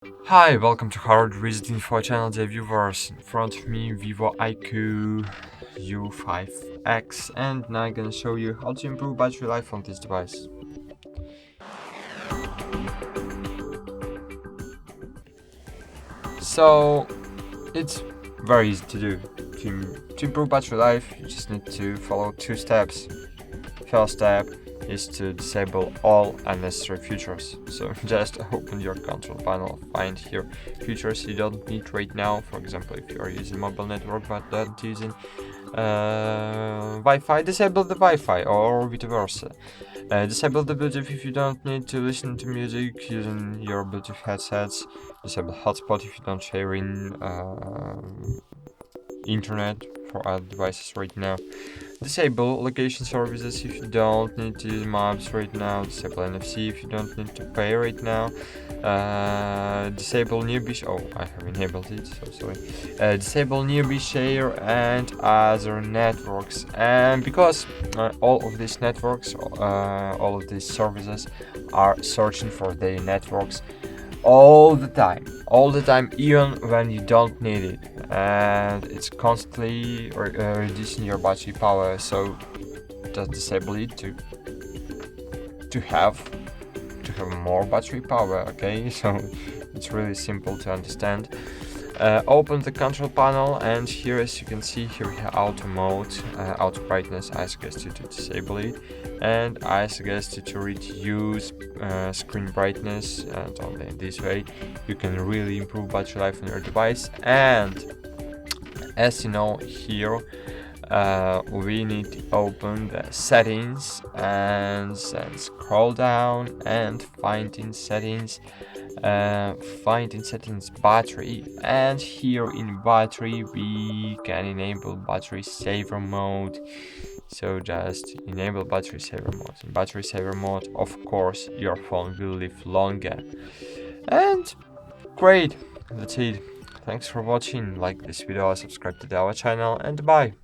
Hi, welcome to HardReset.Info channel, dear viewers. In front of me, Vivo iQOO U5x, and now I'm gonna show you how to improve battery life on this device. So, it's very easy to do. To improve battery life, you just need to follow two steps. First step is to disable all unnecessary features. So just open your control panel, find here features you don't need right now. For example, if you are using mobile network but not using Wi-Fi, disable the Wi-Fi or vice versa. Disable the Bluetooth if you don't need to listen to music using your Bluetooth headsets. Disable hotspot if you don't share in internet for other devices right now. Disable location services if you don't need to use maps right now. Disable NFC if you don't need to pay right now. Disable newbie. Oh, I have enabled it, so sorry. Disable newbie share and other networks. And because all of these networks, all of these services are searching for their networks all the time, even when you don't need it, and it's constantly reducing your battery power. So just disable it to have more battery power. Okay, so it's really simple to understand. Open the control panel, and here, as you can see, here we have auto mode, auto brightness. I suggest you to disable it, and I suggest you to reduce screen brightness, and only in this way you can really improve battery life on your device. And as you know, here we need to open the settings and then scroll down and find in settings battery, and here in battery we can enable battery saver mode. So just enable battery saver mode. In battery saver mode, of course, your phone will live longer. And great, that's it. Thanks for watching. Like this video, subscribe to our channel, and bye.